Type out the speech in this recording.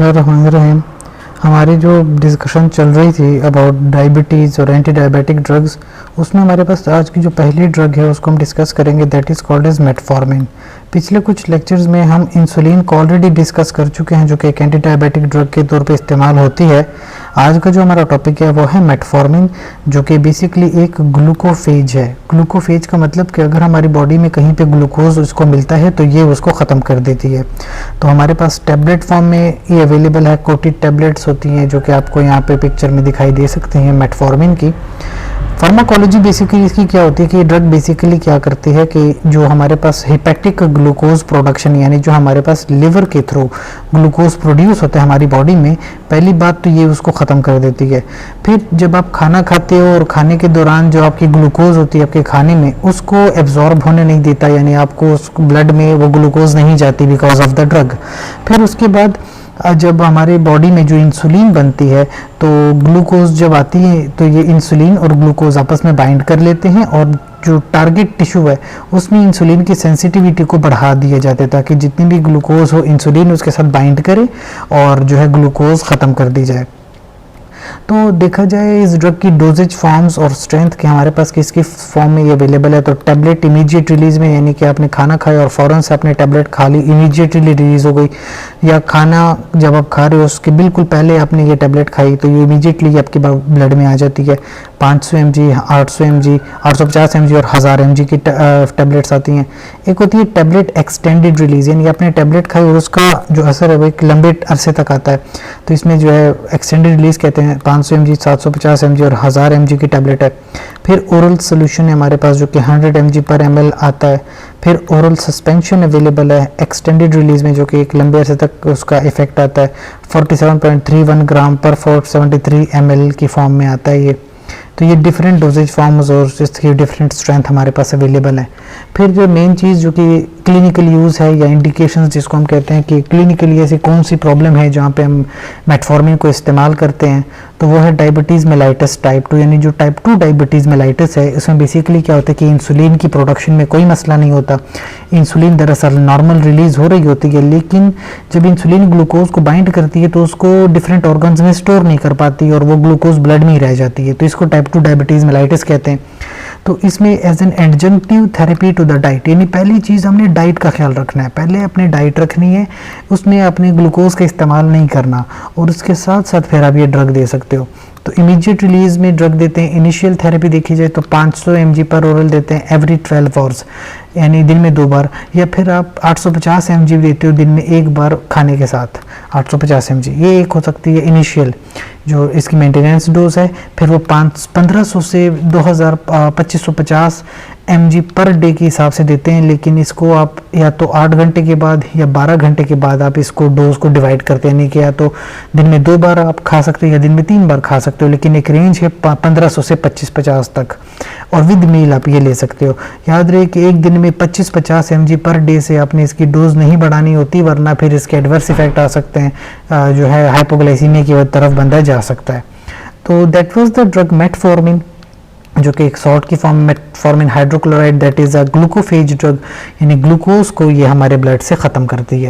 बिस्मिल्लाहिर्रहमानिर्रहीम। हमारी जो डिस्कशन चल रही थी अबाउट डायबिटीज़ और एंटी डायबिटिक ड्रग्स, उसमें हमारे पास आज की जो पहली ड्रग है उसको हम डिस्कस करेंगे, that is called as metformin. पिछले कुछ लेक्चर्स में हम इंसुलिन को ऑलरेडी डिस्कस कर चुके हैं, जो कि एक एंटी डायबिटिक ड्रग के तौर पे इस्तेमाल होती है। आज का जो हमारा टॉपिक है वो है मेटफॉर्मिन, जो कि बेसिकली एक ग्लूकोफेज है। ग्लूकोफेज का मतलब कि अगर हमारी बॉडी में कहीं पे ग्लूकोज उसको मिलता है तो ये उसको ख़त्म कर देती है। तो हमारे पास टैबलेट फॉर्म में ये अवेलेबल है, कोटेड टैबलेट्स होती हैं जो कि आपको यहाँ पे पिक्चर में दिखाई दे सकते हैं मेटफॉर्मिन की। फार्माकोलॉजी बेसिकली इसकी क्या होती है कि ये ड्रग बेसिकली क्या करती है कि जो हमारे पास हेपेटिक ग्लूकोज प्रोडक्शन, यानी जो हमारे पास लिवर के थ्रू ग्लूकोज प्रोड्यूस होता है हमारी बॉडी में, पहली बात तो ये उसको ख़त्म कर देती है। फिर जब आप खाना खाते हो और खाने के दौरान जो आपकी ग्लूकोज होती है आपके खाने में, उसको एब्जॉर्ब होने नहीं देता, यानी आपको उस ब्लड में वो ग्लूकोज नहीं जाती बिकॉज ऑफ द ड्रग। फिर उसके बाद जब हमारे बॉडी में जो इंसुलिन बनती है तो ग्लूकोज जब आती है तो ये इंसुलिन और ग्लूकोज आपस में बाइंड कर लेते हैं और जो टारगेट टिश्यू है उसमें इंसुलिन की सेंसिटिविटी को बढ़ा दिया जाता है ताकि जितनी भी ग्लूकोज हो इंसुलिन उसके साथ बाइंड करे और जो है ग्लूकोज ख़त्म कर दी जाए। तो देखा जाए इस ड्रग की डोजेज फॉर्म्स और स्ट्रेंथ के हमारे पास किसकी फॉर्म में ये अवेलेबल है, तो टैबलेट इमीडिएट रिलीज में, यानी कि आपने खाना खाया और फ़ौरन से आपने टैबलेट खा ली, इमीडिएटली रिलीज हो गई, या खाना जब आप खा रहे हो उसके बिल्कुल पहले आपने ये टैबलेट खाई तो ये इमीडिएटली आपके ब्लड में आ जाती है। 500 mg, 800 mg, 850 mg और 1000 mg की टैबलेट्स आती हैं। एक होती है टैबलेट एक्सटेंडेड रिलीज, यानी आपने टैबलेट खाई और उसका जो असर है वो एक लंबे अरसे तक आता है, तो इसमें जो है एक्सटेंडेड रिलीज कहते हैं। 500 mg, 750 mg और 1000 mg की टैबलेट है। फिर ओरल सोल्यूशन है हमारे पास जो कि 100 mg पर ml आता है। फिर ओरल सस्पेंशन अवेलेबल है एक्सटेंडेड रिलीज में, जो कि एक लंबे अरसे तक उसका इफेक्ट आता है। 47.31 ग्राम पर 473 ml की फॉर्म में आता है ये। तो ये डिफरेंट डोजेज फॉर्म्स और इसकी डिफरेंट स्ट्रेंथ हमारे पास अवेलेबल है। फिर जो मेन चीज़ जो कि क्लिनिकल यूज़ है या इंडिकेशंस जिसको हम कहते हैं कि क्लिनिकली ऐसी कौन सी प्रॉब्लम है जहाँ पे हम मेटफॉर्मिन को इस्तेमाल करते हैं, तो वो है डायबिटीज़ मेलाइटस टाइप 2, यानी जो टाइप 2 डायबिटीज़ मेलाइटस है इसमें बेसिकली क्या होता है कि इंसुलिन की प्रोडक्शन में कोई मसला नहीं होता। इंसुलिन दरअसल नॉर्मल रिलीज़ हो रही होती है, लेकिन जब इंसुलिन ग्लूकोज को बाइंड करती है तो उसको डिफरेंट ऑर्गन्स में स्टोर नहीं कर पाती और वो ग्लूकोज ब्लड में ही रह जाती है, तो इसको टाइप 2 डायबिटीज़ मेलाइटस कहते हैं। तो इसमें as an adjunctive therapy to the diet, यानी पहली चीज़ हमने डाइट का ख्याल रखना है, पहले अपनी डाइट रखनी है, उसमें अपने ग्लूकोज का इस्तेमाल नहीं करना और उसके साथ साथ फिर आप ये ड्रग दे सकते हो। तो इमीडिएट रिलीज में ड्रग देते हैं। इनिशियल थेरेपी देखी जाए तो 500 mg पर ओरल देते हैं एवरी 12 आवर्स, यानी दिन में 2 बार, या फिर आप 850 mg देते हो दिन में 1 बार खाने के साथ 850 mg, ये एक हो सकती है इनिशियल जो इसकी मेंटेनेंस डोज है। फिर वो 1500 से 2550 mg पर डे के हिसाब से देते हैं, लेकिन इसको आप या तो 8 घंटे के बाद या 12 घंटे के बाद आप इसको डोज को डिवाइड करते हैं, नहीं कि या तो दिन में 2 बार आप खा सकते हो या दिन में 3 बार खा सकते हो, लेकिन एक रेंज है 1500 से 2550 तक, और विद मील आप ये ले सकते हो। याद रहे कि एक दिन में 25-50 mg पर डे से आपने इसकी डोज नहीं बढ़ानी होती, वरना फिर इसके एडवर्स इफेक्ट आ सकते हैं, जो है हाइपोग्लाइसीमिया की तरफ बंदा जा सकता है। तो that was the drug metformin, जो कि एक सॉल्ट की form metformin hydrochloride, that is a Glucophage drug, यानी ग्लूकोज को ये हमारे ब्लड से ख़त्म करती है।